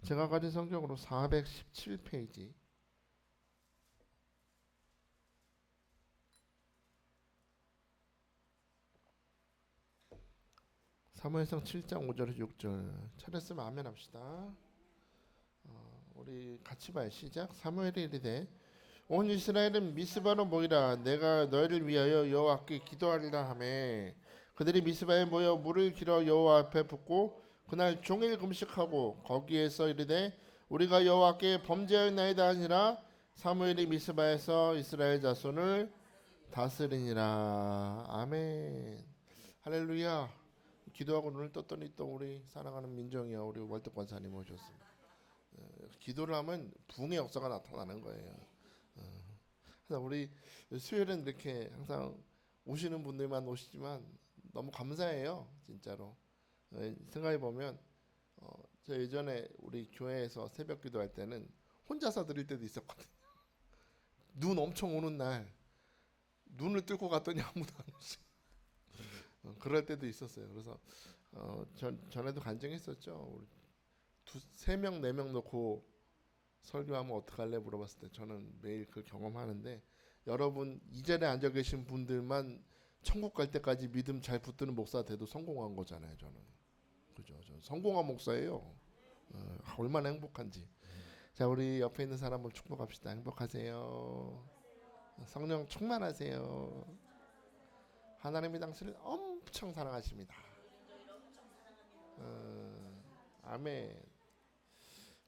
제가 가진 성경으로 417페이지 사무엘상 7장 5절에서 6절 찾았으면 아멘 합시다. 우리 같이 봐요. 시작. 사무엘이 이르되 온 이스라엘은 미스바로 모이라. 내가 너희를 위하여 여호와께 기도하리라 하매 그들이 미스바에 모여 물을 길어 여호와 앞에 붓고 그날 종일 금식하고 거기에서 이르되 우리가 여호와께 범죄하였나이다 하니라. 사무엘이 미스바에서 이스라엘 자손을 다스리니라. 아멘. 할렐루야. 기도하고 눈을 떴더니 또 우리 사랑하는 민정이야, 우리 월드 권사님 오셨습니다. 기도를 하면 부흥의 역사가 나타나는 거예요. 그래서 우리 수요일은 이렇게 항상 오시는 분들만 오시지만 너무 감사해요, 진짜로. 생각해 보면 저 예전에 우리 교회에서 새벽 기도할 때는 혼자서 드릴 때도 있었거든요. 눈 엄청 오는 날 눈을 뚫고 갔더니 아무도 안 오시. 그럴 때도 있었어요. 그래서 전에도 간증했었죠. 우리 세 명, 네 명 놓고 설교하면 어떡할래 물어봤을 때 저는 매일 그 경험하는데, 여러분 이 자리에 앉아 계신 분들만 천국 갈 때까지 믿음 잘 붙드는 목사 돼도 성공한 거잖아요. 저는 그죠? 저는 성공한 목사예요. 얼마나 행복한지. 자, 우리 옆에 있는 사람을 축복합시다. 행복하세요. 성령 충만하세요. 하나님이 당신을 엄청 사랑하십니다. 아멘.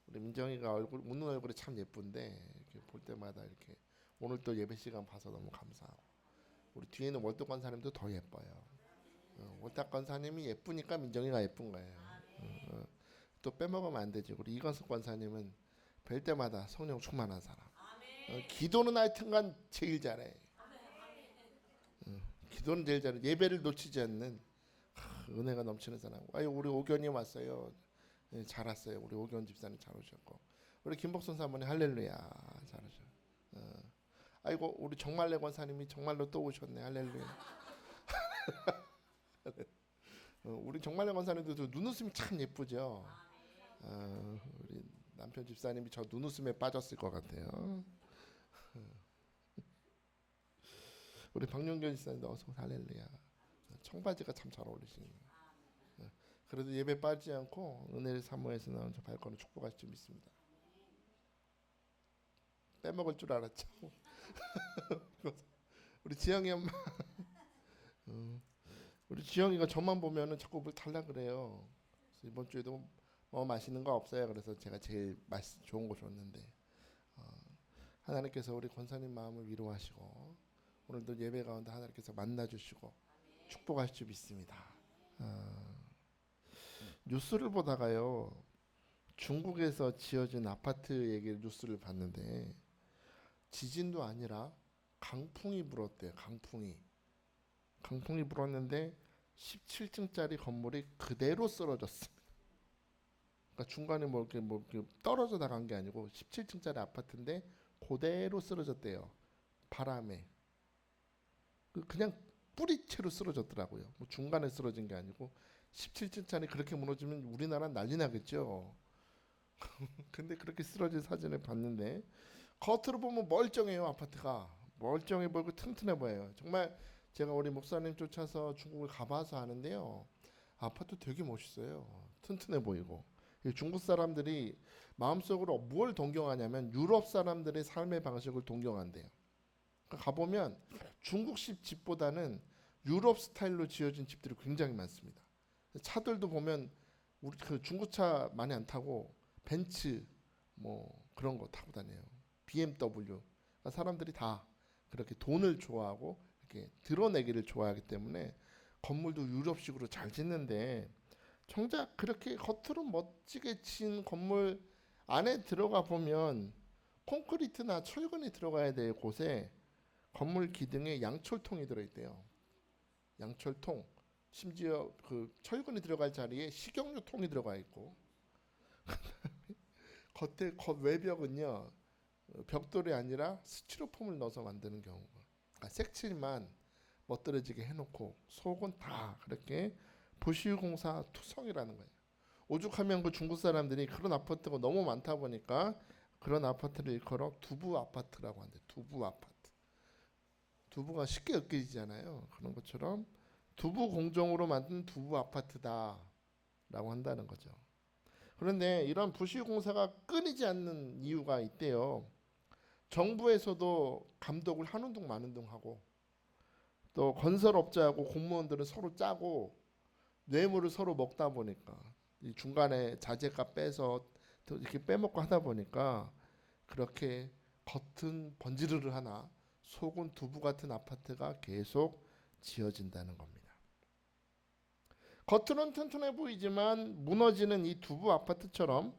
우리 민정이가 얼굴 웃는 얼굴이 참 예쁜데 이렇게 볼 때마다 이렇게 오늘 또 예배 시간 봐서 너무 감사하고, 우리 뒤에 있는 월드 권사님도 더 예뻐요. 월드 권사님이 예쁘니까 민정이가 예쁜 거예요. 또 빼먹으면 안 되지. 우리 이건숙 권사님은 뵐 때마다 성령 충만한 사람. 기도는 하여튼간 제일 잘해. 기도는 제일 잘해. 예배를 놓치지 않는 은혜가 넘치는 사람. 아유, 우리 오견이 왔어요. 네, 잘 왔어요. 우리 오견 집사님 잘 오셨고, 우리 김복순 사모님 할렐루야 잘 오셔. 아이고, 우리 정말래 권사님이 정말로 또 오셨네. 할렐루야. 우리 정말래 권사님도 눈웃음이 참 예쁘죠. 우리 남편 집사님이 저 눈웃음에 빠졌을 것 같아요. 우리 박용견 집사님도 어서 할렐루야. 청바지가 참 잘 어울리시네요. 그래도 예배 빠지지 않고 은혜의 사모에서 나온 저 발걸음 축복하실 줄 믿습니다. 빼먹을 줄 알았죠. 우리 지영이 엄마, 우리 지영이가 저만 보면은 자꾸 뭘 달라 그래요. 그래서 이번 주에도 뭐 맛있는 거 없어요. 그래서 제가 제일 좋은 거 줬는데, 하나님께서 우리 권사님 마음을 위로하시고 오늘도 예배 가운데 하나님께서 만나주시고 축복하실 줄 믿습니다. 뉴스를 보다가요, 중국에서 지어진 아파트 얘기를 뉴스를 봤는데 지진도 아니라 강풍이 불었대요. 강풍이 불었는데 17층짜리 건물이 그대로 쓰러졌습니다. 그러니까 중간에 뭐 이렇게 떨어져 나간 게 아니고 17층짜리 아파트인데 그대로 쓰러졌대요. 바람에 그냥 뿌리채로 쓰러졌더라고요. 뭐 중간에 쓰러진 게 아니고 17층짜리 그렇게 무너지면 우리나라 난리 나겠죠. 근데 그렇게 쓰러진 사진을 봤는데 겉으로 보면 멀쩡해요. 아파트가 멀쩡해 보이고 튼튼해 보여요. 정말 제가 우리 목사님 쫓아서 중국을 가봐서 아는데요, 아파트 되게 멋있어요. 튼튼해 보이고. 중국 사람들이 마음속으로 뭘 동경하냐면 유럽 사람들의 삶의 방식을 동경한대요. 그러니까 가보면 중국식 집보다는 유럽 스타일로 지어진 집들이 굉장히 많습니다. 차들도 보면 우리 그 중고차 많이 안 타고 벤츠 뭐 그런 거 타고 다녀요. BMW. 그러니까 사람들이 다 그렇게 돈을 좋아하고 이렇게 드러내기를 좋아하기 때문에 건물도 유럽식으로 잘 짓는데, 정작 그렇게 겉으로 멋지게 진 건물 안에 들어가 보면 콘크리트나 철근이 들어가야 될 곳에 건물 기둥에 양철통이 들어있대요. 양철통. 심지어 그 철근이 들어갈 자리에 식용유통이 들어가 있고, 겉 외벽은요 벽돌이 아니라 스티로폼을 넣어서 만드는 경우가, 그러니까 색칠만 멋들어지게 해놓고 속은 다 그렇게 부실공사 투성이라는 거예요. 오죽하면 그 중국 사람들이 그런 아파트가 너무 많다 보니까 그런 아파트를 일컬어 두부 아파트라고 한대. 두부 아파트. 두부가 쉽게 엮이잖아요. 그런 것처럼 두부 공정으로 만든 두부 아파트다라고 한다는 거죠. 그런데 이런 부실 공사가 끊이지 않는 이유가 있대요. 정부에서도 감독을 하는 둥 마는 둥 하고, 또 건설업자하고 공무원들은 서로 짜고 뇌물을 서로 먹다 보니까 이 중간에 자재값 빼서 이렇게 빼먹고 하다 보니까 그렇게 겉은 번지르르 하나 속은 두부 같은 아파트가 계속 지어진다는 겁니다. 겉으로는 튼튼해 보이지만 무너지는 이 두부 아파트처럼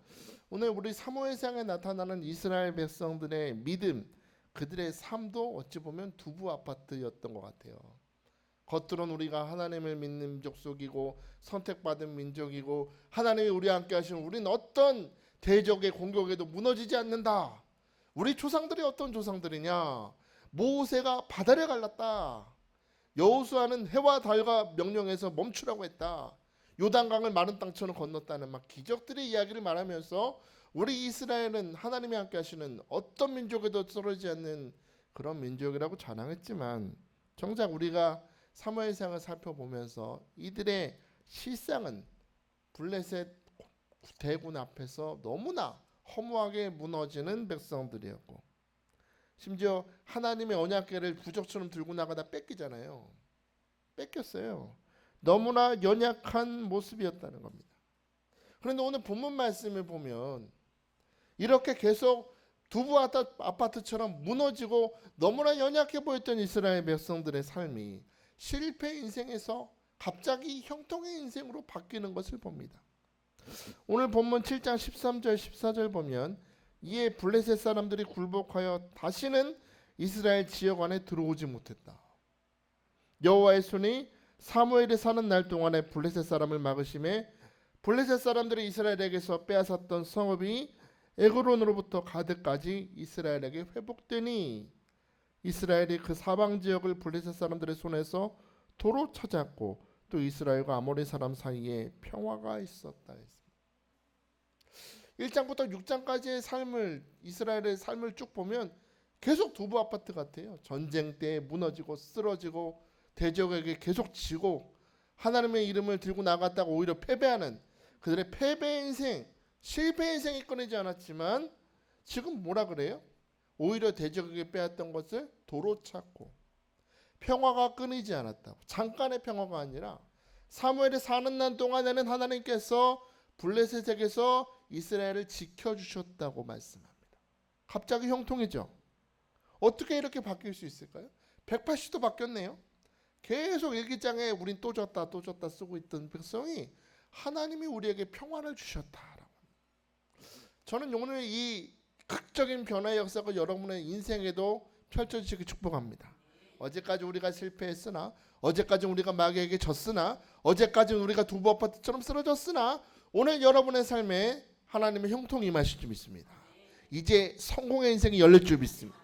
오늘 우리 사무엘상에 나타나는 이스라엘 백성들의 믿음, 그들의 삶도 어찌 보면 두부 아파트였던 것 같아요. 겉으로는 우리가 하나님을 믿는 민족속이고 선택받은 민족이고 하나님이 우리와 함께 하시는 우리는 어떤 대적의 공격에도 무너지지 않는다. 우리 조상들이 어떤 조상들이냐? 모세가 바다를 갈랐다. 여호수아는 해와 달과 명령해서 멈추라고 했다. 요단강을 마른 땅처럼 건넜다는 막 기적들의 이야기를 말하면서 우리 이스라엘은 하나님이 함께 하시는 어떤 민족에도 쓰러지지 않는 그런 민족이라고 자랑했지만 정작 우리가 사무엘상을 살펴보면서 이들의 실상은 블레셋 대군 앞에서 너무나 허무하게 무너지는 백성들이었고, 심지어 하나님의 언약궤를 부적처럼 들고 나가다 뺏기잖아요. 뺏겼어요. 너무나 연약한 모습이었다는 겁니다. 그런데 오늘 본문 말씀을 보면 이렇게 계속 두부 아파트처럼 무너지고 너무나 연약해 보였던 이스라엘 백성들의 삶이 실패 인생에서 갑자기 형통의 인생으로 바뀌는 것을 봅니다. 오늘 본문 7장 13절 14절 보면 이에 블레셋 사람들이 굴복하여 다시는 이스라엘 지역 안에 들어오지 못했다. 여호와의 손이 사무엘이 사는 날 동안에 블레셋 사람을 막으심에 블레셋 사람들이 이스라엘에게서 빼앗았던 성읍이 에그론으로부터 가드까지 이스라엘에게 회복되니 이스라엘이 그 사방 지역을 블레셋 사람들의 손에서 도로 찾았고 또 이스라엘과 아모리 사람 사이에 평화가 있었다 했습니다. 1장부터 6장까지의 삶을 이스라엘의 삶을 쭉 보면 계속 두부 아파트 같아요. 전쟁 때 무너지고 쓰러지고 대적에게 계속 지고 하나님의 이름을 들고 나갔다가 오히려 패배하는 그들의 패배 인생, 실패 인생이 끊이지 않았지만 지금 뭐라 그래요? 오히려 대적에게 빼앗던 것을 도로 찾고 평화가 끊이지 않았다고. 잠깐의 평화가 아니라 사무엘이 사는 날 동안에는 하나님께서 블레셋에게서 이스라엘을 지켜주셨다고 말씀합니다. 갑자기 형통이죠. 어떻게 이렇게 바뀔 수 있을까요? 180도 바뀌었네요. 계속 일기장에 우린 또 졌다 또 졌다 쓰고 있던 백성이 하나님이 우리에게 평안을 주셨다라고. 저는 오늘 이 극적인 변화의 역사가 여러분의 인생에도 펼쳐지시길 축복합니다. 어제까지 우리가 실패했으나, 어제까지 우리가 마귀에게 졌으나, 어제까지 우리가 두부 아파트처럼 쓰러졌으나 오늘 여러분의 삶에 하나님의 형통이 임하실 줄 믿습니다. 이제 성공의 인생이 열릴 줄 믿습니다.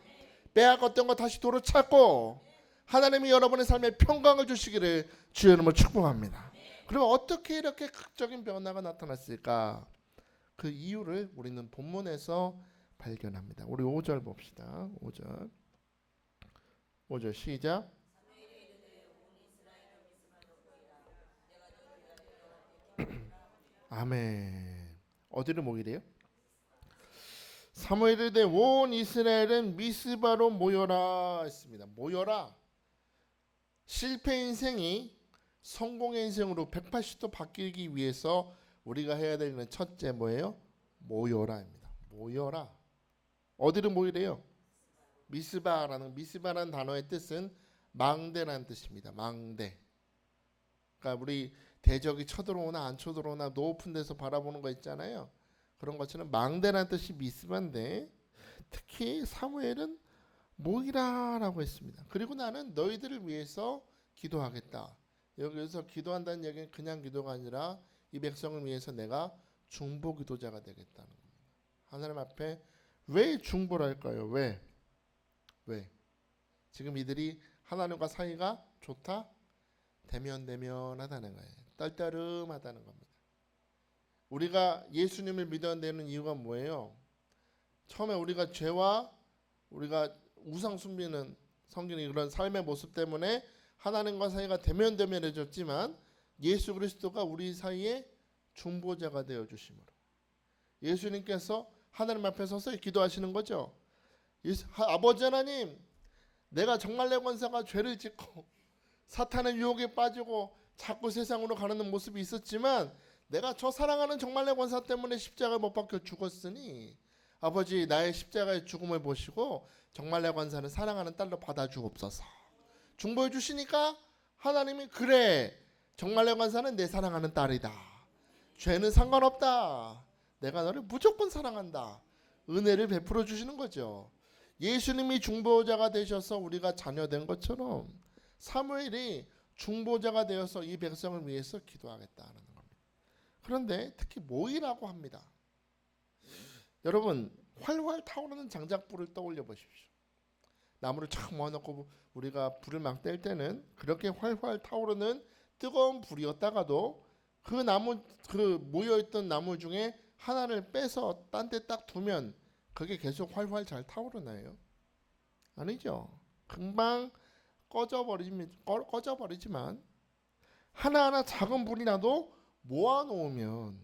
빼앗겼던 거 다시 도로 찾고 하나님이 여러분의 삶에 평강을 주시기를 주의 이름으로 축복합니다. 그러면 어떻게 이렇게 극적인 변화가 나타났을까? 그 이유를 우리는 본문에서 발견합니다. 우리 5절 봅시다. 5절 시작. 아멘. 어디를 모이래요? 사무엘에 대해 온 이스라엘은 미스바로 모여라 했습니다. 모여라. 실패 인생이 성공의 인생으로 180도 바뀌기 위해서 우리가 해야 되는 첫째 뭐예요? 모여라입니다. 모여라. 어디를 모이래요? 미스바라는 단어의 뜻은 망대라는 뜻입니다. 망대. 그러니까 우리 대적이 쳐들어오나 안 쳐들어오나 높은 데서 바라보는 거 있잖아요. 그런 것처럼 망대라는 뜻이 미스바인데 특히 사무엘은 모이라라고 했습니다. 그리고 나는 너희들을 위해서 기도하겠다. 여기서 기도한다는 얘기는 그냥 기도가 아니라 이 백성을 위해서 내가 중보 기도자가 되겠다는 겁니다. 하나님 앞에 왜 중보를 할까요? 왜? 지금 이들이 하나님과 사이가 좋다? 대면대면하다는 거예요. 떨떠름하다는 겁니다. 우리가 예수님을 믿어야 되는 이유가 뭐예요? 처음에 우리가 죄와 우리가 우상 숭배는 섬기는 그런 삶의 모습 때문에 하나님과 사이가 대면대면해졌지만 예수 그리스도가 우리 사이에 중보자가 되어 주심으로 예수님께서 하나님 앞에 서서 기도하시는 거죠. 아버지 하나님, 내가 정말 내 권사가 죄를 짓고 사탄의 유혹에 빠지고 자꾸 세상으로 가는 모습이 있었지만 내가 저 사랑하는 정말 내 권사 때문에 십자가에 못 박혀 죽었으니 아버지, 나의 십자가의 죽음을 보시고 정말 내 권사는 사랑하는 딸로 받아주옵소서. 중보해 주시니까 하나님이 그래, 정말 내 권사는 내 사랑하는 딸이다. 죄는 상관없다. 내가 너를 무조건 사랑한다. 은혜를 베풀어 주시는 거죠. 예수님이 중보자가 되셔서 우리가 자녀된 것처럼 사무엘이 중보자가 되어서 이 백성을 위해서 기도하겠다는 겁니다. 그런데 특히 모이라고 합니다. 여러분, 활활 타오르는 장작불을 떠올려 보십시오. 나무를 쫙 모아놓고 우리가 불을 막 뗄 때는 그렇게 활활 타오르는 뜨거운 불이었다가도 그 나무, 그 모여있던 나무 중에 하나를 빼서 딴 데 딱 두면 그게 계속 활활 잘 타오르나요? 아니죠. 금방 꺼져버리지만 하나하나 작은 불이라도 모아놓으면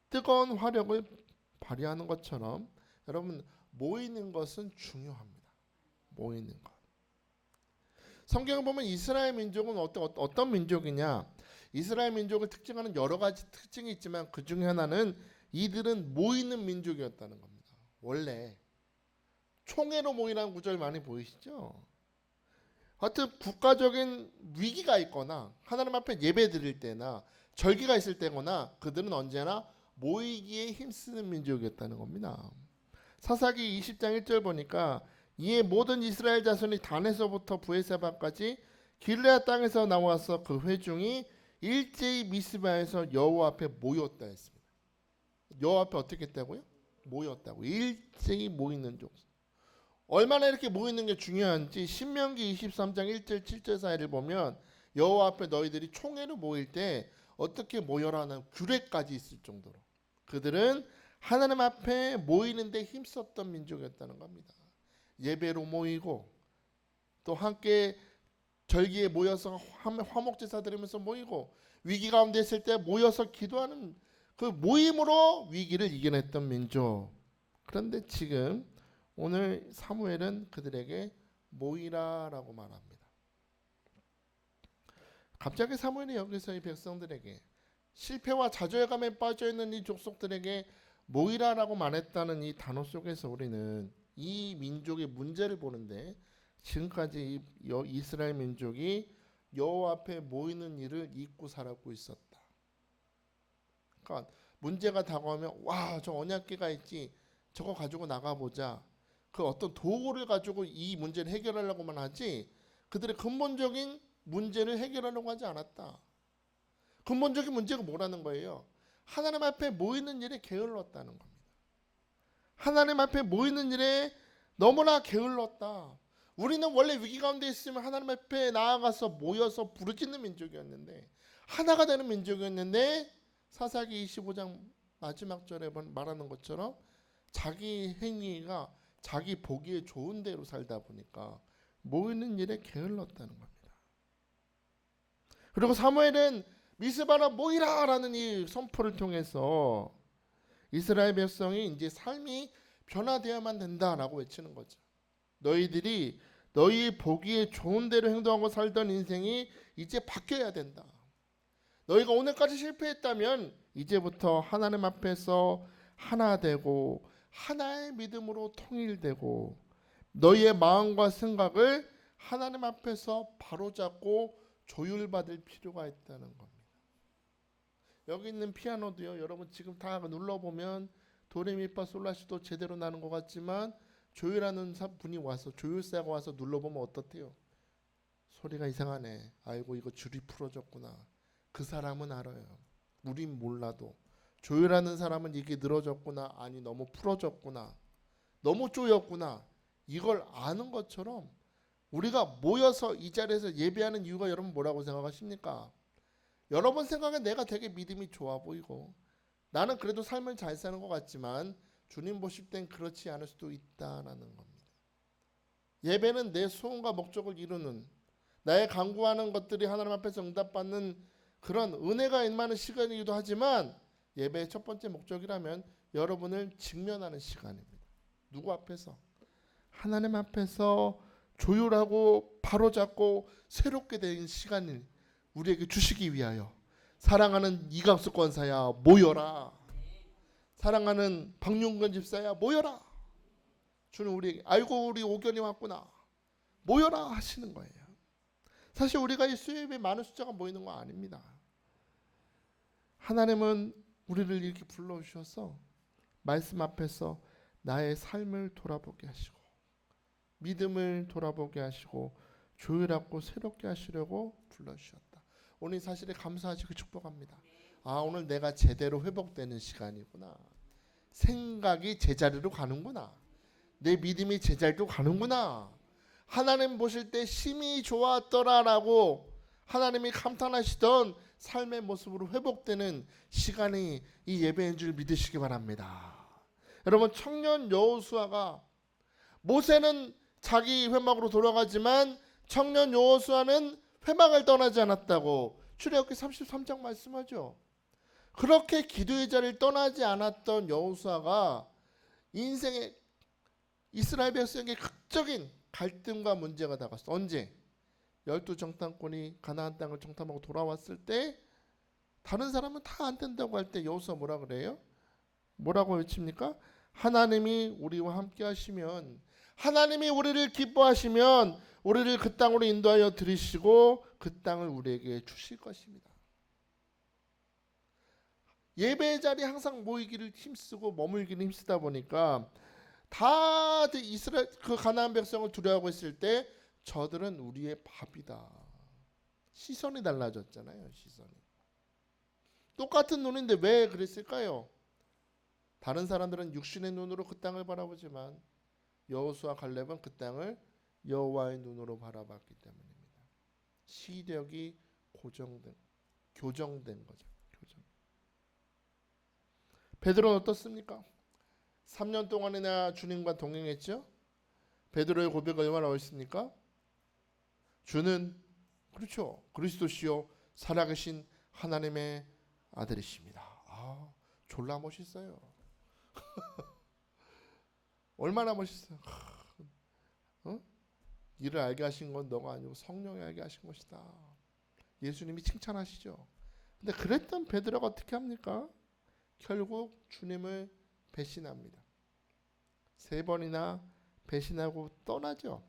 뜨거운 화력을 발휘하는 것처럼 여러분, 모이는 것은 중요합니다. 모이는 것. 성경을 보면 이스라엘 민족은 어떤 민족이냐? 이스라엘 민족을 특징하는 여러 가지 특징이 있지만 그 중에 하나는 이들은 모이는 민족이었다는 겁니다. 원래 총회로 모이라는 구절 많이 보이시죠? 하여튼 국가적인 위기가 있거나 하나님 앞에 예배 드릴 때나 절기가 있을 때거나 그들은 언제나 모이기에 힘쓰는 민족이었다는 겁니다. 사사기 20장 1절 보니까 이에 모든 이스라엘 자손이 단에서부터 브에세바까지 길르앗 땅에서 나와서 그 회중이 일제히 미스바에서 여호와 앞에 모였다 했습니다. 여호와 앞에 어떻게 했다고요? 모였다고. 일제히 모이는 족. 얼마나 이렇게 모이는 게 중요한지 신명기 23장 1절 7절 사이를 보면 여호와 앞에 너희들이 총회로 모일 때 어떻게 모여라는 규례까지 있을 정도로 그들은 하나님 앞에 모이는데 힘썼던 민족이었다는 겁니다. 예배로 모이고 또 함께 절기에 모여서 화목제사 드리면서 모이고 위기 가운데 있을 때 모여서 기도하는 그 모임으로 위기를 이겨냈던 민족. 그런데 지금 오늘 사무엘은 그들에게 모이라라고 말합니다. 갑자기 사무엘이 여기서 이 백성들에게 실패와 좌절감에 빠져있는 이 족속들에게 모이라라고 말했다는 이 단어 속에서 우리는 이 민족의 문제를 보는데 지금까지 이스라엘 민족이 여호와 앞에 모이는 일을 잊고 살았고 있었다. 그러니까 문제가 다가오면 와, 저 언약궤가 있지, 저거 가지고 나가보자. 그 어떤 도구를 가지고 이 문제를 해결하려고만 하지 그들의 근본적인 문제를 해결하려고 하지 않았다. 근본적인 문제가 뭐라는 거예요? 하나님 앞에 모이는 일에 게을렀다는 겁니다. 하나님 앞에 모이는 일에 너무나 게을렀다. 우리는 원래 위기 가운데 있으면 하나님 앞에 나아가서 모여서 부르짖는 민족이었는데 하나가 되는 민족이었는데 사사기 25장 마지막 절에 말하는 것처럼 자기 행위가 자기 보기에 좋은 대로 살다 보니까 모이는 일에 게을렀다는 겁니다. 그리고 사무엘은 미스바나 모이라라는 이 선포를 통해서 이스라엘 백성이 이제 삶이 변화되어야만 된다라고 외치는 거죠. 너희들이 너희 보기에 좋은 대로 행동하고 살던 인생이 이제 바뀌어야 된다. 너희가 오늘까지 실패했다면 이제부터 하나님 앞에서 하나 되고 하나의 믿음으로 통일되고 너희의 마음과 생각을 하나님 앞에서 바로잡고 조율받을 필요가 있다는 겁니다. 여기 있는 피아노도요, 여러분 지금 다 눌러보면 도레미파솔라시도 제대로 나는 것 같지만 조율하는 분이 와서 조율사가 와서 눌러보면 어떻대요? 소리가 이상하네. 아이고 이거 줄이 풀어졌구나. 그 사람은 알아요. 우린 몰라도 조율하는 사람은 이게 늘어졌구나, 아니 너무 풀어졌구나, 너무 쪼였구나, 이걸 아는 것처럼 우리가 모여서 이 자리에서 예배하는 이유가 여러분 뭐라고 생각하십니까? 여러분 생각에 내가 되게 믿음이 좋아 보이고 나는 그래도 삶을 잘 사는 것 같지만 주님 보실 땐 그렇지 않을 수도 있다라는 겁니다. 예배는 내 소원과 목적을 이루는, 나의 간구하는 것들이 하나님 앞에서 응답받는 그런 은혜가 임하는 시간이기도 하지만, 예배의 첫 번째 목적이라면 여러분을 직면하는 시간입니다. 누구 앞에서? 하나님 앞에서 조율하고 바로잡고 새롭게 된 시간을 우리에게 주시기 위하여, 사랑하는 이강수 권사야 모여라, 사랑하는 박용근 집사야 모여라, 주는 우리에게 아이고 우리 오견이 왔구나 모여라 하시는 거예요. 사실 우리가 이 수요예배 많은 숫자가 모이는 거 아닙니다. 하나님은 우리를 이렇게 불러주셔서 말씀 앞에서 나의 삶을 돌아보게 하시고, 믿음을 돌아보게 하시고, 조율하고 새롭게 하시려고 불러주셨다. 오늘 사실에 감사하시고 축복합니다. 아, 오늘 내가 제대로 회복되는 시간이구나. 생각이 제자리로 가는구나. 내 믿음이 제자리로 가는구나. 하나님 보실 때 심히 좋았더라라고 하나님이 감탄하시던 삶의 모습으로 회복되는 시간이 이 예배인 줄 믿으시기 바랍니다. 여러분, 청년 여호수아가, 모세는 자기 회막으로 돌아가지만 청년 여호수아는 회막을 떠나지 않았다고 출애굽기 33장 말씀하죠. 그렇게 기도의 자리를 떠나지 않았던 여호수아가 인생의 이스라엘 백성에게 극적인 갈등과 문제가 다가왔어. 언제? 12정탐꾼이 가나안 땅을 정탐하고 돌아왔을 때 다른 사람은 다 안 된다고 할 때 여호수아 뭐라 그래요? 뭐라고 외칩니까? 하나님이 우리와 함께 하시면, 하나님이 우리를 기뻐하시면 우리를 그 땅으로 인도하여 들이시고 그 땅을 우리에게 주실 것입니다. 예배 자리에 항상 모이기를 힘쓰고 머물기를 힘쓰다 보니까 다들 이스라엘 그 가나안 백성을 두려워하고 있을 때 저들은 우리의 밥이다. 시선이 달라졌잖아요. 시선이. 똑같은 눈인데 왜 그랬을까요? 다른 사람들은 육신의 눈으로 그 땅을 바라보지만 여호수아 갈렙은 그 땅을 여호와의 눈으로 바라봤기 때문입니다. 시력이 교정된 거죠. 베드로는 어떻습니까? 3년 동안이나 주님과 동행했죠. 베드로의 고백은 얼마나 멋있습니까? 주는 그렇죠, 그리스도시요 살아계신 하나님의 아들이십니다. 아, 졸라 멋있어요. 얼마나 멋있어요. 이를 알게 하신 건 너가 아니고 성령이 알게 하신 것이다. 예수님이 칭찬하시죠. 근데 그랬던 베드로가 어떻게 합니까? 결국 주님을 배신합니다. 3번이나 배신하고 떠나죠.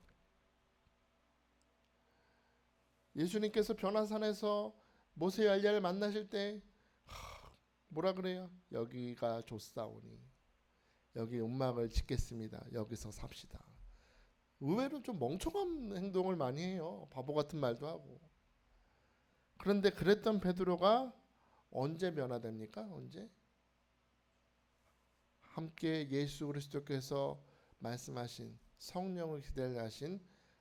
예수님께서 변화산에서 모세 엘리야를 만나실 때 뭐라 그래요? 여기가 좋사오니 여기 음막을 짓겠습니다. 여기서 삽시다. 의외로 좀 멍청한 행동을 많이 해요. 바보 같은 말도 하고. 그런데 그랬던 베드로가 언제 변화됩니까? 언제? 함께 예수 그리스도께서 말씀하신 성령을 기다려 하신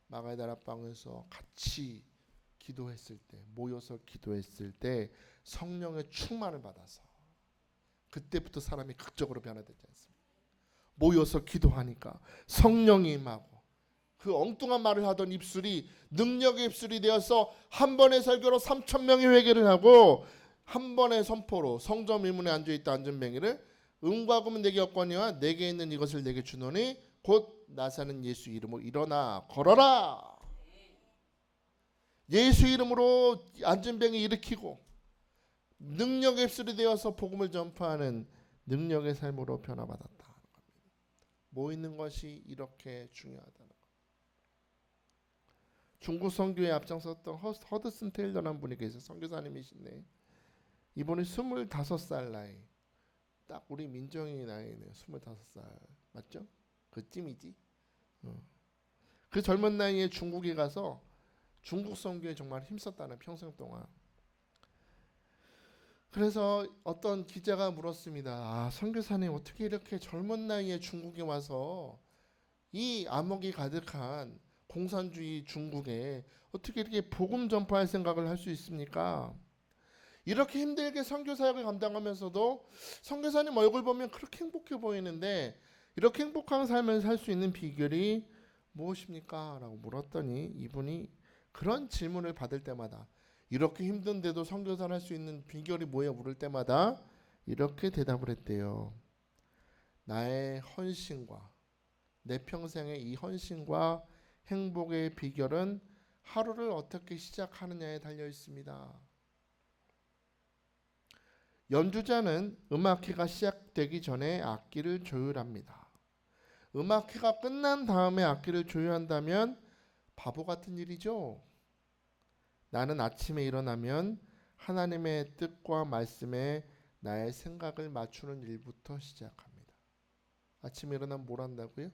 마가의 다락방에서 같이 기도했을 때, 모여서 기도했을 때 성령의 충만을 받아서 그때부터 사람이 극적으로 변화되지 않습니까? 모여서 기도하니까 성령이 임하고 그 엉뚱한 말을 하던 입술이 능력의 입술이 되어서 한 번의 설교로 3,000명이 회개를 하고 한 번의 선포로 성전 미문에 앉아있던 안전뱅이를 은과 금은 내게 없거니와 내게 있는 이것을 내게 주노니 곧 나사는 예수 이름으로 일어나 걸어라. 예수 이름으로 안전병이 일으키고 능력의 입술이 되어서 복음을 전파하는 능력의 삶으로 변화받았다. 모이는 것이 이렇게 중요하다는 것. 중국 선교에 앞장섰던 허드슨 테일러라는 분이 계세요. 선교사님이신데 이분이 25살 나이, 딱 우리 민정이 나이네요. 25살 맞죠? 그 찜이지. 그 젊은 나이에 중국에 가서 중국 선교에 정말 힘썼다는, 평생 동안. 그래서 어떤 기자가 물었습니다. 아, 선교사님 어떻게 이렇게 젊은 나이에 중국에 와서 이 암흑이 가득한 공산주의 중국에 어떻게 이렇게 복음 전파할 생각을 할 수 있습니까? 이렇게 힘들게 선교 사역을 감당하면서도 선교사님 얼굴 보면 그렇게 행복해 보이는데 이렇게 행복한 삶을 살 수 있는 비결이 무엇입니까? 라고 물었더니 이분이 그런 질문을 받을 때마다 이렇게 힘든데도 선교사를 할 수 있는 비결이 뭐예요? 물을 때마다 이렇게 대답을 했대요. 나의 헌신과 내 평생의 이 헌신과 행복의 비결은 하루를 어떻게 시작하느냐에 달려 있습니다. 연주자는 음악회가 시작되기 전에 악기를 조율합니다. 음악회가 끝난 다음에 악기를 조율한다면 바보 같은 일이죠. 나는 아침에 일어나면 하나님의 뜻과 말씀에 나의 생각을 맞추는 일부터 시작합니다. 아침에 일어나면 뭘 한다고요?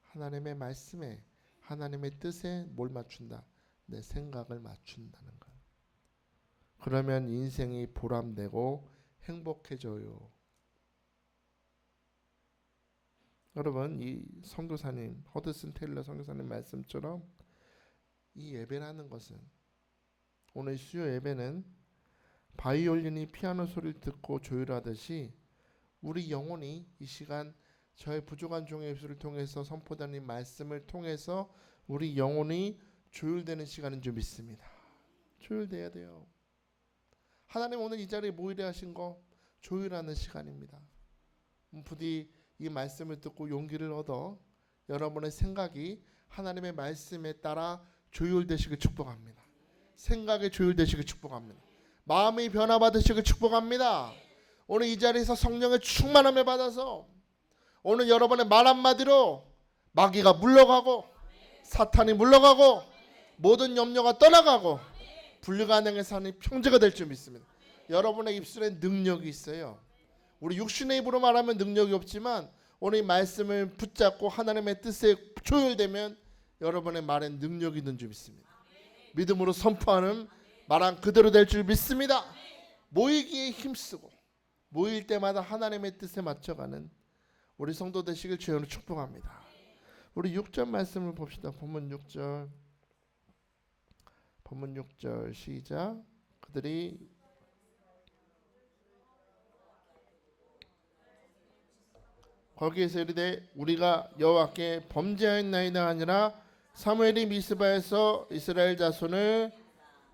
하나님의 말씀에 하나님의 뜻에 뭘 맞춘다? 내 생각을 맞춘다는 것. 그러면 인생이 보람되고 행복해져요. 여러분, 이 선교사님 허드슨 테일러 선교사님 말씀처럼 이 예배라는 것은 오늘 수요 예배는 바이올린이 피아노 소리를 듣고 조율하듯이 우리 영혼이 이 시간 저의 부족한 종의 입술을 통해서 선포되는 말씀을 통해서 우리 영혼이 조율되는 시간인 줄 믿습니다. 조율돼야 돼요. 하나님 오늘 이 자리에 모이려 하신 거 조율하는 시간입니다. 부디 이 말씀을 듣고 용기를 얻어 여러분의 생각이 하나님의 말씀에 따라 조율되시길 축복합니다. 생각이 조율되시길 축복합니다. 마음이 변화받으시길 축복합니다. 오늘 이 자리에서 성령의 충만함을 받아서 오늘 여러분의 말 한마디로 마귀가 물러가고 사탄이 물러가고 모든 염려가 떠나가고 불가능의 산이 평지가 될 줄 믿습니다. 여러분의 입술에 능력이 있어요. 우리 육신의 입으로 말하면 능력이 없지만 오늘 이 말씀을 붙잡고 하나님의 뜻에 조율되면 여러분의 말에 능력이 있는 줄 믿습니다. 믿음으로 선포하는 말한 그대로 될 줄 믿습니다. 모이기에 힘쓰고 모일 때마다 하나님의 뜻에 맞춰가는 우리 성도 되시길 주여로 축복합니다. 우리 6절 말씀을 봅시다. 본문 6절. 본문 6절 시작. 그들이 거기에서 이르되 우리가 여호와께 범죄하였나이다 아니라 사무엘이 미스바에서 이스라엘 자손을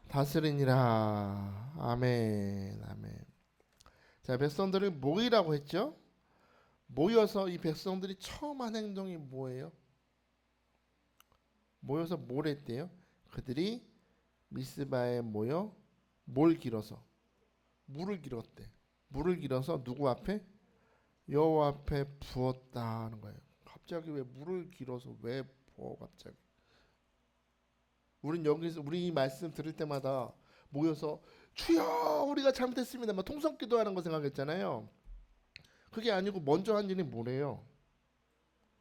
다스리니라. 아멘. 아멘. 자, 백성들을 모이라고 했죠. 모여서 이 백성들이 처음 한 행동이 뭐예요? 모여서 뭘 했대요? 그들이 미스바에 모여 뭘 길어서? 물을 길었대. 물을 길어서 누구 앞에? 여호와 앞에 부었다 하는 거예요. 갑자기 왜 물을 길어서 왜 부어 갑자기? 우린 여기서 우리 말씀 들을 때마다 모여서 주여 우리가 잘못했습니다. 막 통성기도하는 거 생각했잖아요. 그게 아니고 먼저 한 일이 뭐래요?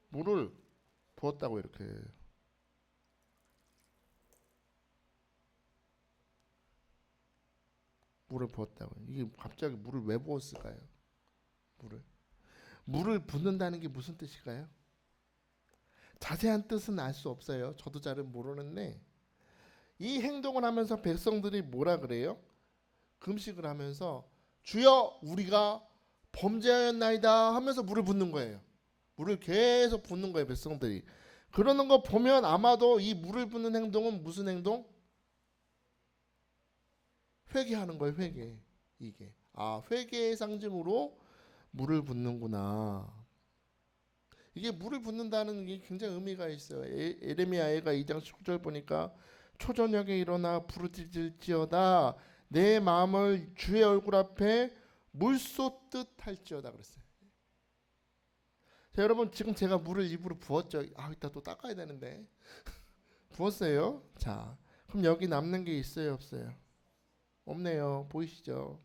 물을 부었다고 이렇게. 물을 부었다고. 이게 갑자기 물을 왜 부었을까요? 물을 붓는다는 게 무슨 뜻일까요? 자세한 뜻은 알 수 없어요. 저도 잘은 모르는데 이 행동을 하면서 백성들이 뭐라 그래요? 금식을 하면서 주여 우리가 범죄하였나이다 하면서 물을 붓는 거예요. 물을 계속 붓는 거예요. 백성들이. 그러는 거 보면 아마도 이 물을 붓는 행동은 무슨 행동? 회개하는 거예요. 회개. 이게. 회개의 상징으로 물을 붓는구나. 이게 물을 붓는다는 게 굉장히 의미가 있어요. 에레미야가 2장 19절 보니까 초저녁에 일어나 부르짖을지어다 내 마음을 주의 얼굴 앞에 물 쏟듯 할지어다 그랬어요. 자, 여러분 지금 제가 물을 입으로 부었죠. 이따 또 닦아야 되는데 부었어요. 자, 그럼 여기 남는 게 있어요, 없어요? 없네요. 보이시죠?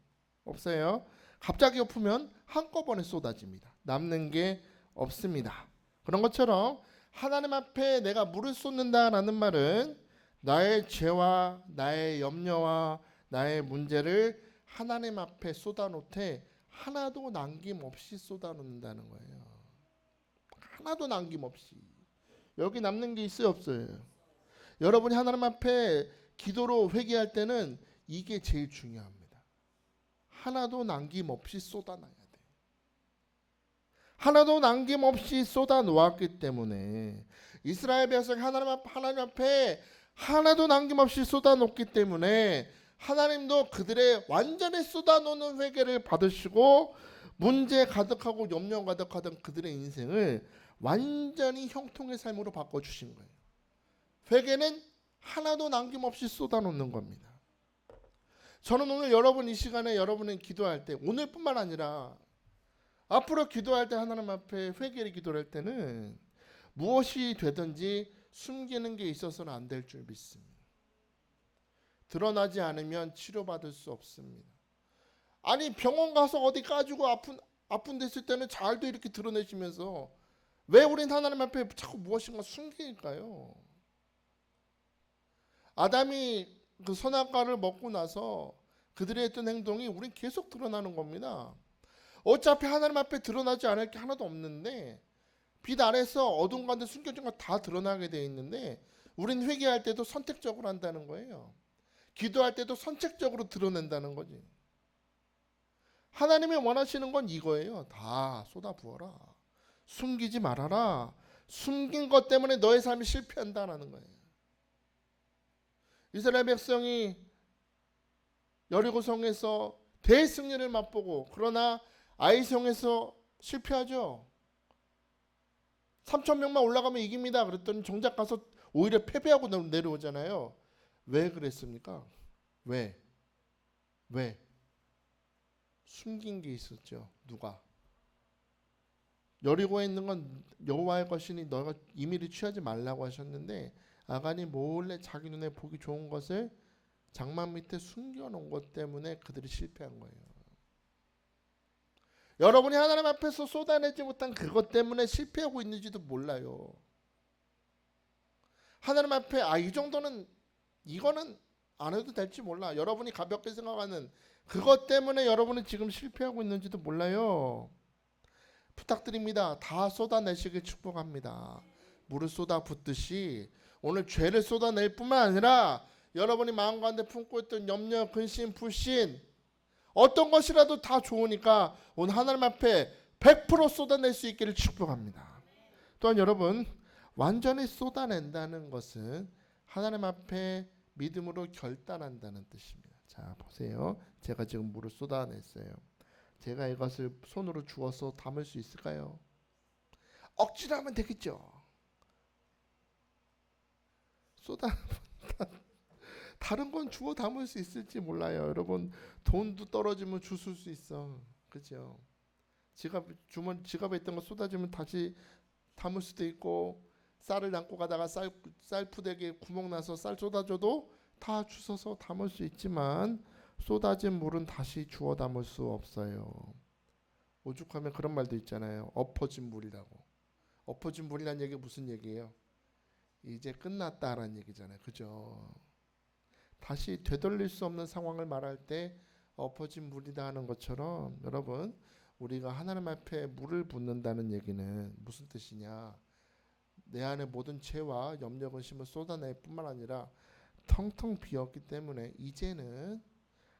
없어요. 갑자기 엎으면 한꺼번에 쏟아집니다. 남는 게 없습니다. 그런 것처럼 하나님 앞에 내가 물을 쏟는다라는 말은 나의 죄와 나의 염려와 나의 문제를 하나님 앞에 쏟아놓되 하나도 남김없이 쏟아놓는다는 거예요. 하나도 남김없이. 여기 남는 게 있어요, 없어요? 여러분이 하나님 앞에 기도로 회개할 때는 이게 제일 중요합니다. 하나도 남김없이 쏟아놔야 돼. 하나도 남김없이 쏟아 놓았기 때문에 이스라엘 백성이 하나님 앞에 하나도 남김없이 쏟아 놓기 때문에 하나님도 그들의 완전히 쏟아 놓는 회개를 받으시고 문제 가득하고 염려 가득하던 그들의 인생을 완전히 형통의 삶으로 바꿔주신 거예요. 회개는 하나도 남김없이 쏟아 놓는 겁니다. 저는 오늘 여러분 이 시간에 여러분이 기도할 때, 오늘뿐만 아니라 앞으로 기도할 때 하나님 앞에 회개를 기도할 때는 무엇이 되든지 숨기는 게 있어서는 안 될 줄 믿습니다. 드러나지 않으면 치료받을 수 없습니다. 아니 병원 가서 어디 까지고 아픈 데 있을 때는 잘도 이렇게 드러내시면서 왜 우린 하나님 앞에 자꾸 무엇인가 숨기니까요. 아담이 그 선악과를 먹고 나서 그들이 했던 행동이 우린 계속 드러나는 겁니다. 어차피 하나님 앞에 드러나지 않을 게 하나도 없는데 빛 아래서 어둠 가운데 숨겨진 거 다 드러나게 돼 있는데 우린 회개할 때도 선택적으로 한다는 거예요. 기도할 때도 선택적으로 드러낸다는 거지. 하나님이 원하시는 건 이거예요. 다 쏟아 부어라. 숨기지 말아라. 숨긴 것 때문에 너의 삶이 실패한다는 거예요. 이스라엘 백성이 여리고성에서 대승리를 맛보고 그러나 아이성에서 실패하죠. 3,000명만 올라가면 이깁니다. 그랬더니 정작 가서 오히려 패배하고 내려오잖아요. 왜 그랬습니까? 왜? 숨긴 게 있었죠. 누가? 여리고에 있는 건 여호와의 것이니 너가 임의를 취하지 말라고 하셨는데 아간이 몰래 자기 눈에 보기 좋은 것을 장막 밑에 숨겨놓은 것 때문에 그들이 실패한 거예요. 여러분이 하나님 앞에서 쏟아내지 못한 그것 때문에 실패하고 있는지도 몰라요. 하나님 앞에 이 정도는 이거는 안 해도 될지 몰라. 여러분이 가볍게 생각하는 그것 때문에 여러분은 지금 실패하고 있는지도 몰라요. 부탁드립니다. 다 쏟아내시길 축복합니다. 물을 쏟아 붓듯이 오늘 죄를 쏟아낼 뿐만 아니라 여러분이 마음 가운데 품고 있던 염려, 근심, 불신 어떤 것이라도 다 좋으니까 오늘 하나님 앞에 100% 쏟아낼 수 있기를 축복합니다. 또한 여러분 완전히 쏟아낸다는 것은 하나님 앞에 믿음으로 결단한다는 뜻입니다. 자 보세요. 제가 지금 물을 쏟아냈어요. 제가 이것을 손으로 주워서 담을 수 있을까요? 억지로 하면 되겠죠. 다른 건 주워 담을 수 있을지 몰라요. 여러분 돈도 떨어지면 주술 수 있어. 그죠? 지갑에 있던 거 쏟아지면 다시 담을 수도 있고 쌀을 담고 가다가 쌀푸대기에 구멍 나서 쌀 쏟아져도 다 주워서 담을 수 있지만 쏟아진 물은 다시 주워 담을 수 없어요. 오죽하면 그런 말도 있잖아요. 엎어진 물이라고. 엎어진 물이라는 얘기 무슨 얘기예요? 이제 끝났다라는 얘기잖아요. 그죠? 다시 되돌릴 수 없는 상황을 말할 때 엎어진 물이다 하는 것처럼 여러분 우리가 하나님 앞에 물을 붓는다는 얘기는 무슨 뜻이냐? 내 안에 모든 죄와 염려 근심을 쏟아낼 뿐만 아니라 텅텅 비었기 때문에 이제는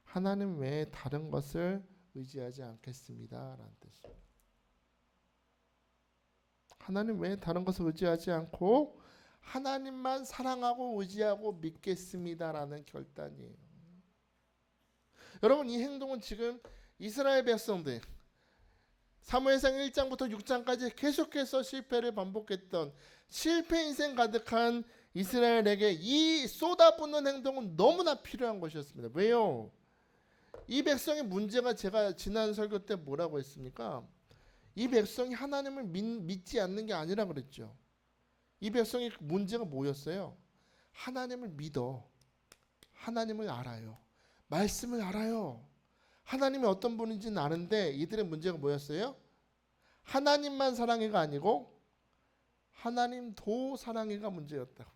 하나님 외에 다른 것을 의지하지 않겠습니다 라는 뜻입니다. 하나님 외에 다른 것을 의지하지 않고 하나님만 사랑하고 의지하고 믿겠습니다 라는 결단이에요. 여러분 이 행동은 지금 이스라엘 백성들 사무엘상 1장부터 6장까지 계속해서 실패를 반복했던 실패 인생 가득한 이스라엘에게 이 쏟아붓는 행동은 너무나 필요한 것이었습니다. 왜요? 이 백성의 문제가 제가 지난 설교 때 뭐라고 했습니까? 이 백성이 하나님을 믿지 않는 게 아니라 그랬죠. 이 백성의 문제가 뭐였어요? 하나님을 믿어. 하나님을 알아요. 말씀을 알아요. 하나님이 어떤 분인지는 아는데 이들의 문제가 뭐였어요? 하나님만 사랑해가 아니고 하나님도 사랑해가 문제였다고.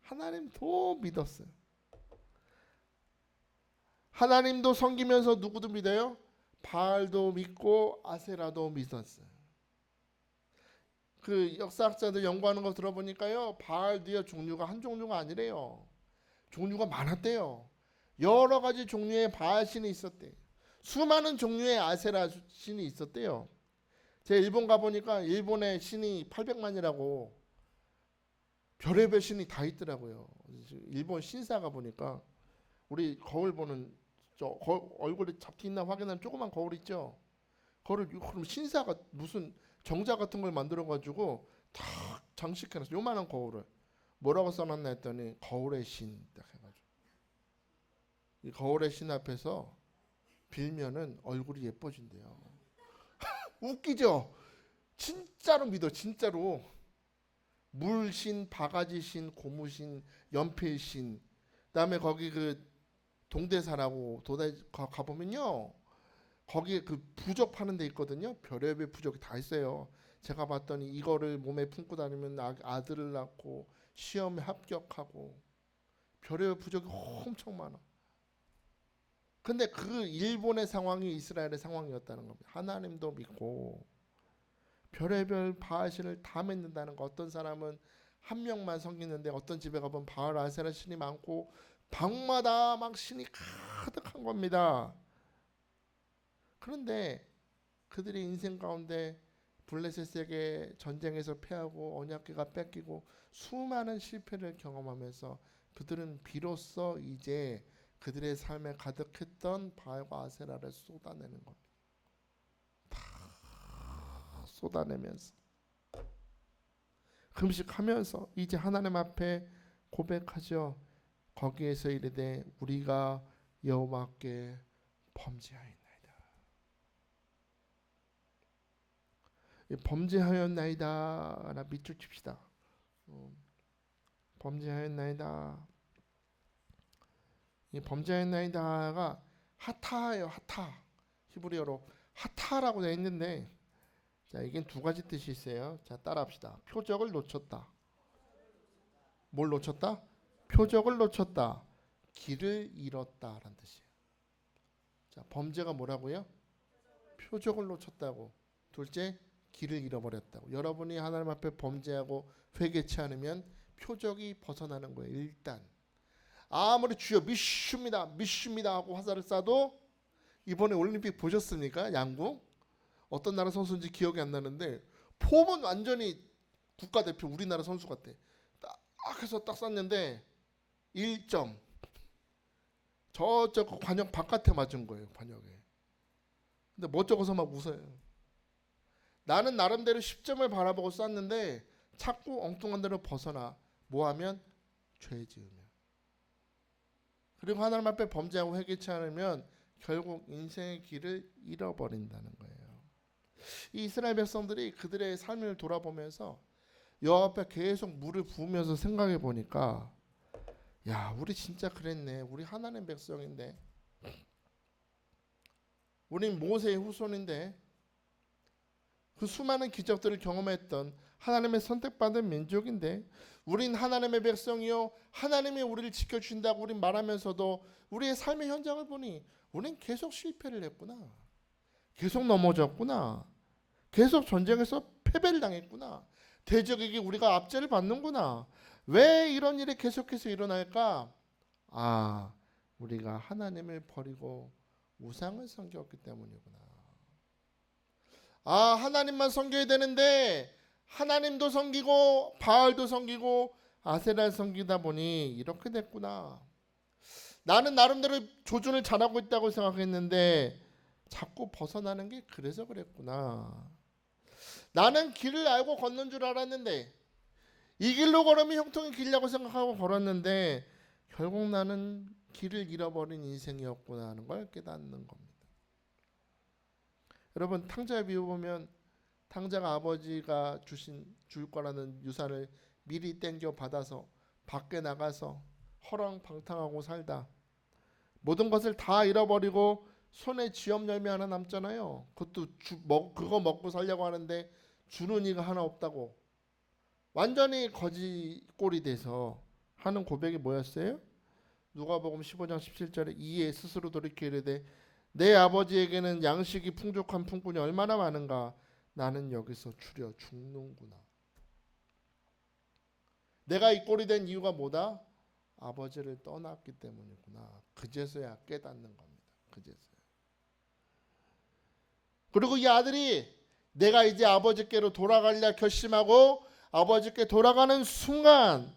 하나님도 믿었어요. 하나님도 섬기면서 누구도 믿어요? 바알도 믿고 아세라도 믿었어요. 그 역사학자들 연구하는 거 들어보니까요, 바알도요 종류가 한 종류가 아니래요. 종류가 많았대요. 여러 가지 종류의 바알 신이 있었대. 수많은 종류의 아세라 신이 있었대요. 제가 일본 가보니까 일본의 신이 800만이라고 별의별 신이 다 있더라고요. 일본 신사 가보니까 우리 거울 보는 얼굴에 잡티 있나 확인하는 조그만 거울 있죠. 그럼 신사가 무슨 정자 같은 걸 만들어 가지고 탁 장식해놨어. 요만한 거울을 뭐라고 써놨나 했더니 거울의 신 딱 해가지고 이 거울의 신 앞에서 빌면은 얼굴이 예뻐진대요. 웃기죠? 진짜로 믿어. 진짜로. 물신, 바가지신, 고무신, 연필신, 그다음에 거기 그 동대사라고 가보면요, 거기에 그 부적 파는 데 있거든요. 별의별 부적이 다 있어요. 제가 봤더니 이거를 몸에 품고 다니면 아들을 낳고 시험에 합격하고 별의별 부적이 엄청 많아. 근데 그 일본의 상황이 이스라엘의 상황이었다는 겁니다. 하나님도 믿고 별의별 바알신을 다 믿는다는 거. 어떤 사람은 한 명만 섬기는데 어떤 집에 가보면 바알 아세라 신이 많고 방마다 막 신이 가득한 겁니다. 그런데 그들의 인생 가운데 블레셋에게 전쟁에서 패하고 언약궤가 뺏기고 수많은 실패를 경험하면서 그들은 비로소 이제 그들의 삶에 가득했던 바알과 아세라를 쏟아내는 겁니다. 다 쏟아내면서 금식하면서 이제 하나님 앞에 고백하죠. 거기에서 이르되 우리가 여호와께 범죄하였나이다. 범죄하였나이다 라 밑줄 칩시다. 범죄하였나이다. 이 범죄하였나이다가 하타예요. 하타. 히브리어로 하타라고 되어 있는데, 자, 이게 두 가지 뜻이 있어요. 자, 따라합시다. 표적을 놓쳤다. 뭘 놓쳤다? 표적을 놓쳤다. 길을 잃었다라는 뜻이에요. 자, 범죄가 뭐라고요? 표적을 놓쳤다고. 둘째, 길을 잃어버렸다고. 여러분이 하나님 앞에 범죄하고 회개치 않으면 표적이 벗어나는 거예요. 일단 아무리 주여 믿습니다 하고 화살을 쏴도, 이번에 올림픽 보셨습니까? 양궁 어떤 나라 선수인지 기억이 안 나는데 폼은 완전히 국가대표 우리나라 선수 같아. 딱 해서 딱 쐈는데 1점 저쪽 관역 바깥에 맞은 거예요. 관역에. 근데 멋쩍어서 막 웃어요. 나는 나름대로 10점을 바라보고 쐈는데 자꾸 엉뚱한 데로 벗어나. 뭐하면? 죄 지으면. 그리고 하나님 앞에 범죄하고 회개치 않으면 결국 인생의 길을 잃어버린다는 거예요. 이 이스라엘 백성들이 그들의 삶을 돌아보면서 여호와 앞에 계속 물을 부으면서 생각해 보니까, 야, 우리 진짜 그랬네. 우리 하나님 백성인데, 우린 모세의 후손인데, 그 수많은 기적들을 경험했던 하나님의 선택받은 민족인데, 우린 하나님의 백성이요 하나님이 우리를 지켜주신다고 우린 말하면서도 우리의 삶의 현장을 보니 우린 계속 실패를 했구나. 계속 넘어졌구나. 계속 전쟁에서 패배를 당했구나. 대적에게 우리가 압제를 받는구나. 왜 이런 일이 계속해서 일어날까? 아, 우리가 하나님을 버리고 우상을 섬겼기 때문이구나. 아, 하나님만 섬겨야 되는데 하나님도 섬기고 바알도 섬기고 아세라를 섬기다 보니 이렇게 됐구나. 나는 나름대로 조준을 잘하고 있다고 생각했는데 자꾸 벗어나는 게 그래서 그랬구나. 나는 길을 알고 걷는 줄 알았는데, 이 길로 걸으면 형통의 길이라고 생각하고 걸었는데 결국 나는 길을 잃어버린 인생이었구나 하는 걸 깨닫는 겁니다. 여러분, 탕자의 비유 보면 탕자가 아버지가 줄 거라는 유산을 미리 땡겨 받아서 밖에 나가서 허랑방탕하고 살다 모든 것을 다 잃어버리고 손에 쥐업 열매 하나 남잖아요. 그것도 그거 먹고 살려고 하는데 주는 이가 하나 없다고 완전히 거지 꼴이 돼서 하는 고백이 뭐였어요? 누가복음 15장 17절에 이에 스스로 돌이켜 이르되 내 아버지에게는 양식이 풍족한 품꾼이 얼마나 많은가. 나는 여기서 추려 죽는구나. 내가 이 꼴이 된 이유가 뭐다? 아버지를 떠났기 때문이구나. 그제서야 깨닫는 겁니다. 그제서야. 그리고 이 아들이 내가 이제 아버지께로 돌아가려 결심하고 아버지께 돌아가는 순간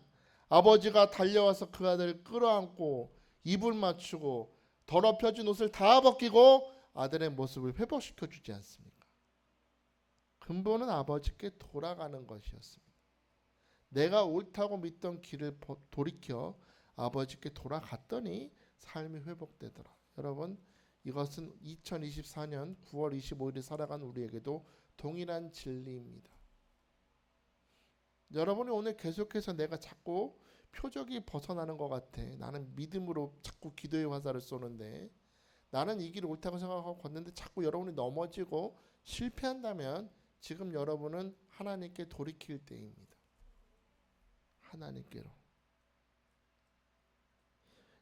아버지가 달려와서 그 아들을 끌어안고 입을 맞추고 더럽혀진 옷을 다 벗기고 아들의 모습을 회복시켜 주지 않습니까? 근본은 아버지께 돌아가는 것이었습니다. 내가 옳다고 믿던 길을 돌이켜 아버지께 돌아갔더니 삶이 회복되더라. 여러분, 이것은 2024년 9월 25일에 살아간 우리에게도 동일한 진리입니다. 여러분이 오늘 계속해서 내가 자꾸 표적이 벗어나는 것 같아. 나는 믿음으로 자꾸 기도의 화살을 쏘는데 나는 이 길이 옳다고 생각하고 걷는데 자꾸 여러분이 넘어지고 실패한다면 지금 여러분은 하나님께 돌이킬 때입니다. 하나님께로.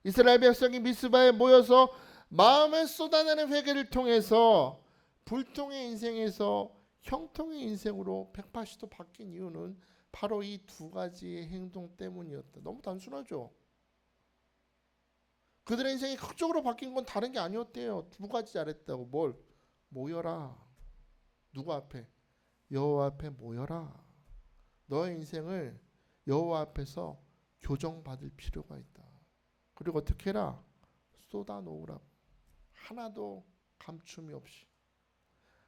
이스라엘 백성이 미스바에 모여서 마음을 쏟아내는 회개를 통해서 불통의 인생에서 형통의 인생으로 180도 바뀐 이유는 바로 이 두 가지의 행동 때문이었다. 너무 단순하죠. 그들의 인생이 극적으로 바뀐 건 다른 게 아니었대요. 두 가지 잘했다고. 뭘? 모여라. 누구 앞에? 여호와 앞에 모여라. 너의 인생을 여호와 앞에서 교정받을 필요가 있다. 그리고 어떻게 해라? 쏟아놓으라고. 하나도 감춤이 없이.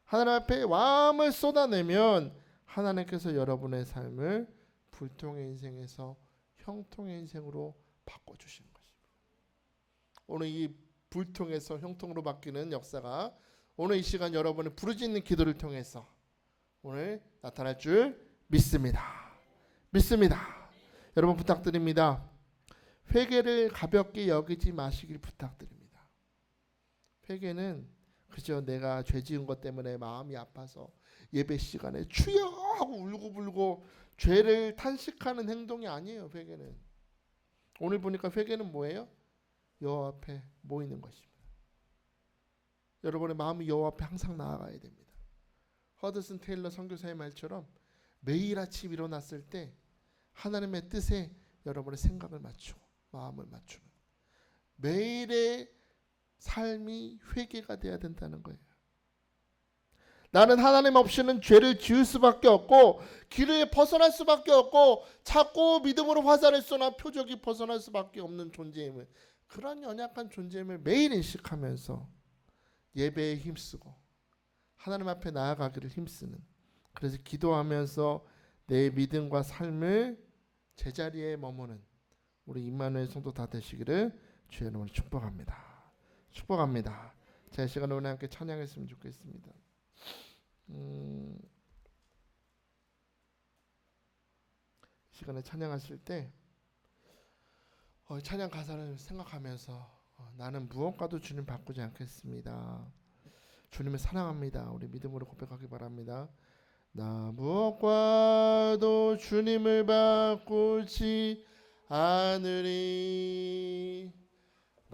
하나님 앞에 마음을 쏟아내면 하나님께서 여러분의 삶을 불통의 인생에서 형통의 인생으로 바꿔주시는 것입니다. 오늘 이 불통에서 형통으로 바뀌는 역사가 오늘 이 시간 여러분의 부르짖는 기도를 통해서 오늘 나타날 줄 믿습니다. 믿습니다. 여러분 부탁드립니다. 회개를 가볍게 여기지 마시길 부탁드립니다. 회개는 그저 내가 죄 지은 것 때문에 마음이 아파서 예배 시간에 주여 하고 울고불고 죄를 탄식하는 행동이 아니에요. 회개는. 오늘 보니까 회개는 뭐예요? 여호와 앞에 모이는 것입니다. 여러분의 마음이 여호와 앞에 항상 나아가야 됩니다. 허드슨 테일러 선교사의 말처럼 매일 아침 일어났을 때 하나님의 뜻에 여러분의 생각을 맞추고 마음을 맞추는 매일의 삶이 회개가 돼야 된다는 거예요. 나는 하나님 없이는 죄를 지을 수밖에 없고 길을 벗어날 수밖에 없고 자꾸 믿음으로 화살을 쏘나 표적이 벗어날 수밖에 없는 존재임을, 그런 연약한 존재임을 매일 인식하면서 예배에 힘쓰고 하나님 앞에 나아가기를 힘쓰는, 그래서 기도하면서 내 믿음과 삶을 제자리에 머무는 우리 임마누엘 성도 다 되시기를 주의 이름으로 축복합니다. 축복합니다. 자, 이 시간에 오늘 함께 찬양했으면 좋겠습니다. 시간에 찬양하실 때 찬양 가사를 생각하면서 나는 무엇과도 주님 바꾸지 않겠습니다. 주님을 사랑합니다. 우리 믿음으로 고백하기 바랍니다. 나 무엇과도 주님을 바꾸지 않으리.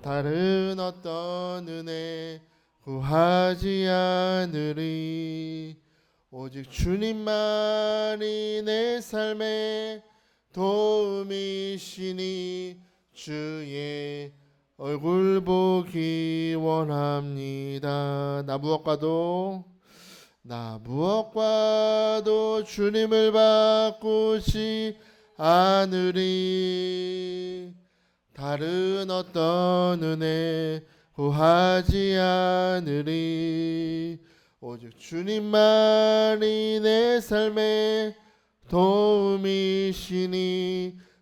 다른 어떤 은혜 구하지 않으리. 오직 주님만이 내 삶의 도움이시니 주의 얼굴 보기 원합니다. 나 무엇과도 주님을 바꾸지 않으리. 다른 어떤 은혜 구하지 않으리. 오직 주님만이 내 삶의 도움이시니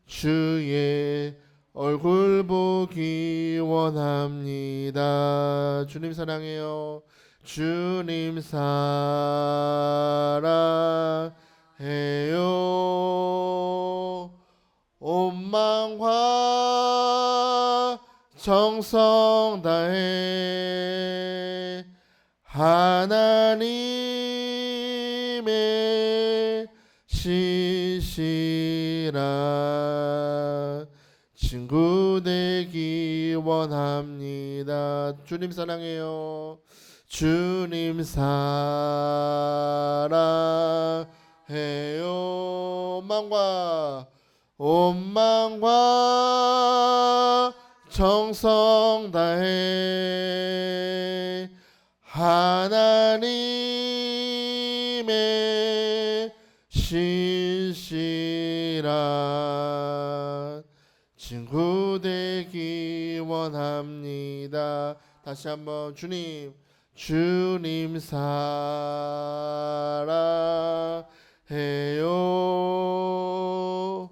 주의 얼굴 보기 원합니다. 주님 사랑해요. 주님 사랑해요. 온 마음과 정성 다해 하나님의 신실한 친구 되기 원합니다. 주님 사랑해요. 주님 사랑해요. 온 마음과 정성 다해 하나님의 신실한 친구 되기 원합니다. 다시 한번 주님 사랑해요.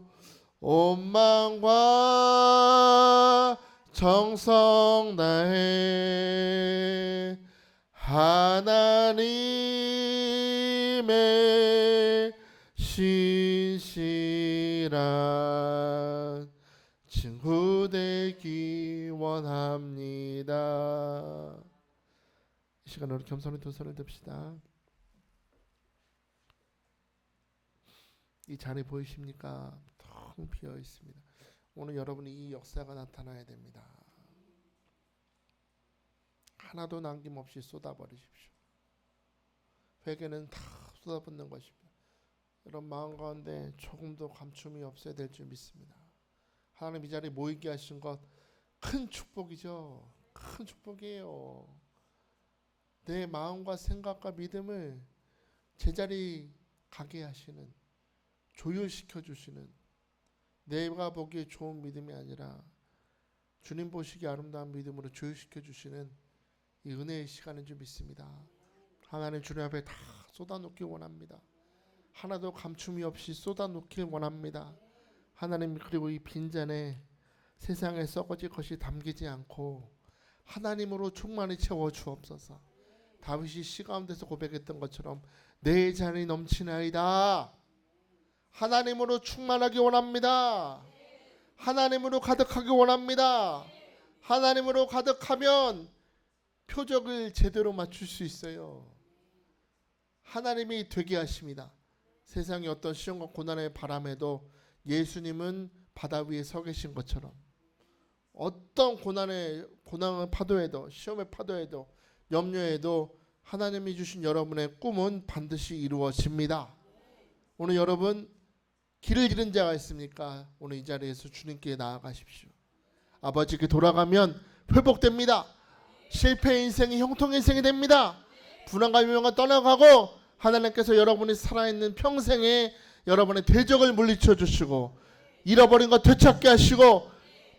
온 마음과 정성 다해 하나님의 신실한 친구 되기 원합니다. 이 시간 우리 겸손히 두 손을 듭시다. 이 자리 보이십니까? 텅 비어 있습니다. 오늘 여러분이 이 역사가 나타나야 됩니다. 하나도 남김없이 쏟아버리십시오. 회개는 다 쏟아붓는 것입니다. 이런 마음 가운데 조금도 감춤이 없어야 될 줄 믿습니다. 하나님 이 자리에 모이게 하신 것 큰 축복이죠. 큰 축복이에요. 내 마음과 생각과 믿음을 제자리 가게 하시는, 조율시켜 주시는, 내가 보기에 좋은 믿음이 아니라 주님 보시기에 아름다운 믿음으로 조율시켜 주시는 이 은혜의 시간인 줄 믿습니다. 하나님 주님 앞에 다 쏟아놓길 원합니다. 하나도 감춤이 없이 쏟아놓길 원합니다. 하나님, 그리고 이 빈잔에 세상에 썩어질 것이 담기지 않고 하나님으로 충만히 채워 주옵소서. 다윗이 시 가운데서 고백했던 것처럼 내 잔이 넘치나이다. 하나님으로 충만하기 원합니다. 하나님으로 가득하기 원합니다. 하나님으로 가득하면 표적을 제대로 맞출 수 있어요. 하나님이 되게 하십니다. 세상의 어떤 시험과 고난의 바람에도 예수님은 바다 위에 서 계신 것처럼 어떤 고난의 파도에도, 시험의 파도에도, 염려에도 하나님이 주신 여러분의 꿈은 반드시 이루어집니다. 오늘 여러분 길을 잃은 자가 있습니까? 오늘 이 자리에서 주님께 나아가십시오. 아버지께 돌아가면 회복됩니다. 실패의 인생이 형통의 인생이 됩니다. 불안과 유명과 떠나가고 하나님께서 여러분이 살아있는 평생에 여러분의 대적을 물리쳐 주시고 잃어버린 것 되찾게 하시고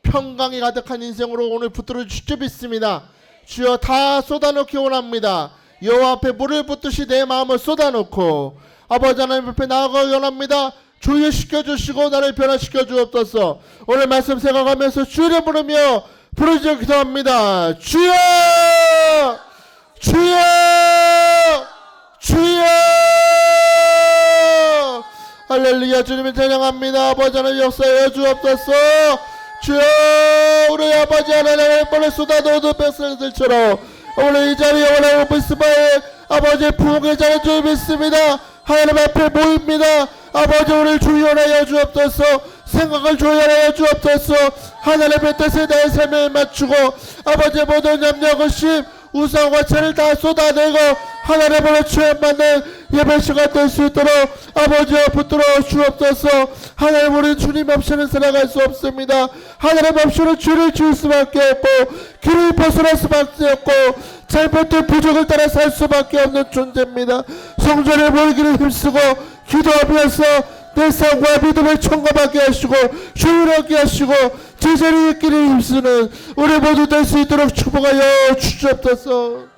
평강이 가득한 인생으로 오늘 붙들어 주시옵 믿습니다. 주여 다 쏟아놓기 원합니다. 여호와 앞에 물을 붓듯이 내 마음을 쏟아놓고 아버지 하나님 앞에 나아가기 원합니다. 조율시켜 주시고 나를 변화시켜 주옵소서. 오늘 말씀 생각하면서 주를 부르며 부르짖어 기도합니다. 주여! 주여! 주여! 할렐루야. 주님을 찬양합니다. 아버지 하나님 역사하여 주옵소서. 주여, 우리 아버지 하나님의 뻔을 쏟아놓은 백성들처럼 오늘 이 자리에 오늘 오픈스바에 아버지의 부흥의 자리에 주 믿습니다. 하나님 앞에 모입니다. 아버지 우리를 조율하여 주옵소서. 생각을 조율하여 주옵소서. 하나님의 뜻에 대해 삶을 맞추고 아버지의 모든 염려의심 우상과 죄를 다 쏟아내고 하나님으로 취함받는 예배 시간 될 수 있도록 아버지와 붙들어 주옵소서. 하나님, 우리는 주님 없이는 살아갈 수 없습니다. 하나님 없이는 죄를 지을 수밖에 없고 길을 벗어날 수밖에 없고 잘못된 부족을 따라 살 수밖에 없는 존재입니다. 성전에 모이기를 힘쓰고 기도하면서 내 삶과 믿음을 청감하게 하시고 조율하게 하시고 제자리에 있기를 힘쓰는 우리 모두 될 수 있도록 축복하여 주시옵소서.